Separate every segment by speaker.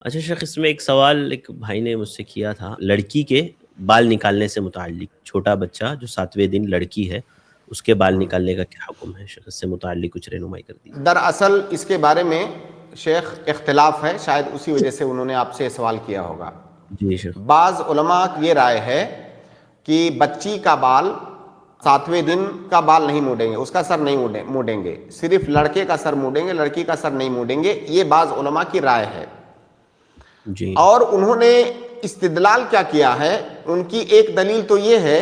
Speaker 1: اچھا شیخ، اس میں ایک سوال ایک بھائی نے مجھ سے کیا تھا، لڑکی کے بال نکالنے سے متعلق۔ چھوٹا بچہ جو 7ویں دن لڑکی ہے، اس کے بال نکالنے کا کیا حکم ہے شیخ؟ اس سے متعلق کچھ رہنمائی کر دیجیے۔
Speaker 2: دراصل اس کے بارے میں شیخ اختلاف ہے، شاید اسی وجہ سے انہوں نے آپ سے سوال کیا ہوگا۔
Speaker 1: جی شیخ۔
Speaker 2: بعض علماء کی یہ رائے ہے کہ بچی کا بال 7ویں دن کا بال نہیں موڑیں گے، اس کا سر نہیں موڑیں گے، صرف لڑکے کا سر موڑیں گے، لڑکی کا سر نہیں موڑیں گے، یہ بعض علماء کی رائے ہے۔
Speaker 1: جی
Speaker 2: اور انہوں نے استدلال کیا کیا ہے، ان کی ایک دلیل تو یہ ہے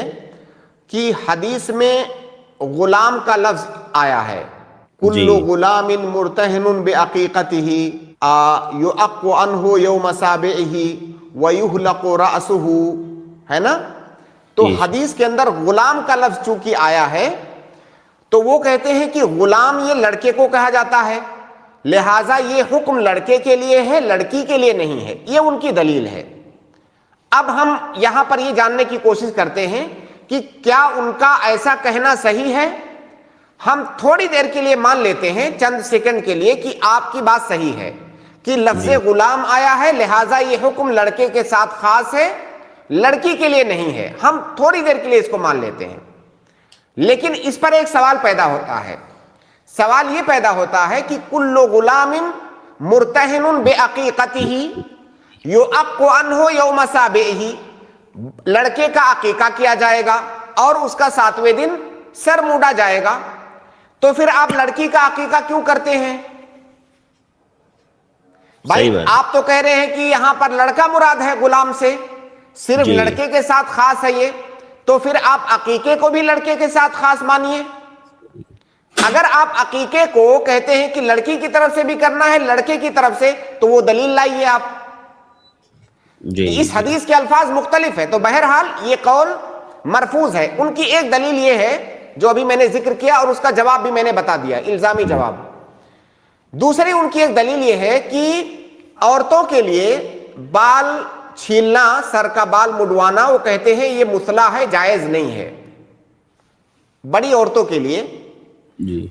Speaker 2: کہ حدیث میں غلام کا لفظ آیا ہے، کل غلام مرتہن بعقیقتہ یعق عنہ یوم سابعہ ویحلق رأسہ، ہے نا؟ تو حدیث کے اندر غلام کا لفظ چونکہ آیا ہے تو وہ کہتے ہیں کہ غلام یہ لڑکے کو کہا جاتا ہے، لہٰذا یہ حکم لڑکے کے لیے ہے، لڑکی کے لیے نہیں ہے، یہ ان کی دلیل ہے۔ اب ہم یہاں پر یہ جاننے کی کوشش کرتے ہیں کہ کیا ان کا ایسا کہنا صحیح ہے؟ ہم تھوڑی دیر کے لیے مان لیتے ہیں، چند سیکنڈ کے لیے، کہ آپ کی بات صحیح ہے کہ لفظ غلام آیا ہے، لہٰذا یہ حکم لڑکے کے ساتھ خاص ہے، لڑکی کے لیے نہیں ہے۔ ہم تھوڑی دیر کے لیے اس کو مان لیتے ہیں، لیکن اس پر ایک سوال پیدا ہوتا ہے۔ سوال یہ پیدا ہوتا ہے کہ کل غلام مرتہن بعقیقتہ یعق عنہ یوم سابعہ، لڑکے کا عقیقہ کیا جائے گا اور اس کا 7ویں دن سر موڑا جائے گا، تو پھر آپ لڑکی کا عقیقہ کیوں کرتے ہیں؟ بھائی آپ تو کہہ رہے ہیں کہ یہاں پر لڑکا مراد ہے غلام سے، صرف لڑکے کے ساتھ خاص ہے یہ، تو پھر آپ عقیقے کو بھی لڑکے کے ساتھ خاص مانیے۔ اگر آپ عقیقے کو کہتے ہیں کہ لڑکی کی طرف سے بھی کرنا ہے، لڑکے کی طرف سے، تو وہ دلیل لائیے آپ۔ اس حدیث کے الفاظ مختلف ہیں، تو بہرحال یہ قول مرفوض ہے۔ ان کی ایک دلیل یہ ہے جو ابھی میں نے ذکر کیا، اور اس کا جواب بھی میں نے بتا دیا، الزامی جواب۔ دوسری ان کی ایک دلیل یہ ہے کہ عورتوں کے لیے بال چھیلنا، سر کا بال مڈوانا، وہ کہتے ہیں یہ مثلا ہے، جائز نہیں ہے بڑی عورتوں کے لیے،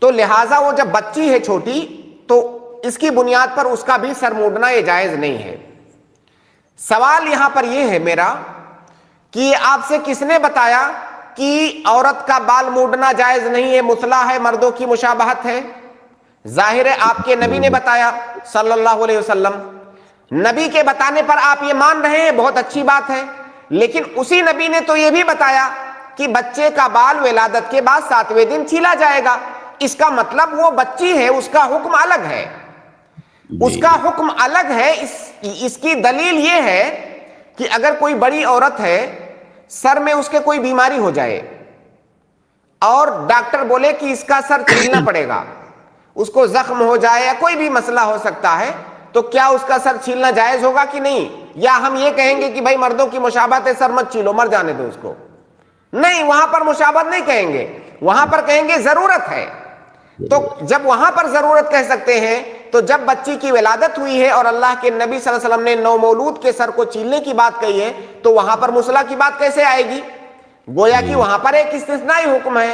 Speaker 2: تو لہٰذا وہ جب بچی ہے چھوٹی، تو اس کی بنیاد پر اس کا بھی سر موڑنا یہ جائز نہیں ہے۔ سوال یہاں پر یہ ہے میرا کہ آپ سے کس نے بتایا کہ عورت کا بال موڑنا جائز نہیں ہے، مثلا ہے، مردوں کی مشابہت ہے؟ ظاہر ہے آپ کے نبی نے بتایا صلی اللہ علیہ وسلم۔ نبی کے بتانے پر آپ یہ مان رہے ہیں، بہت اچھی بات ہے، لیکن اسی نبی نے تو یہ بھی بتایا کہ بچے کا بال ولادت کے بعد 7ویں دن چھیلا جائے گا۔ اس کا مطلب وہ بچی ہے، اس کا حکم الگ ہے، اس کا حکم الگ ہے۔ اس کی دلیل یہ ہے کہ اگر کوئی بڑی عورت ہے، سر میں اس کے کوئی بیماری ہو جائے اور ڈاکٹر بولے کہ اس کا سر چھیلنا پڑے گا، اس کو زخم ہو جائے یا کوئی بھی مسئلہ ہو سکتا ہے، تو کیا اس کا سر چھیلنا جائز ہوگا کہ نہیں؟ یا ہم یہ کہیں گے کہ بھائی مردوں کی مشابہت ہے، سر مت چھیلو، مر جانے دو اس کو؟ نہیں، وہاں پر مشابہت نہیں کہیں گے، وہاں پر کہیں گے ضرورت ہے۔ تو جب وہاں پر ضرورت کہہ سکتے ہیں، تو جب بچی کی ولادت ہوئی ہے اور اللہ کے نبی صلی اللہ علیہ وسلم نے نومولود کے سر کو چھیلنے کی بات کہی ہے، تو وہاں پر مثلا کی بات کیسے آئے گی؟ گویا کہ وہاں پر ایک استثنائی حکم ہے۔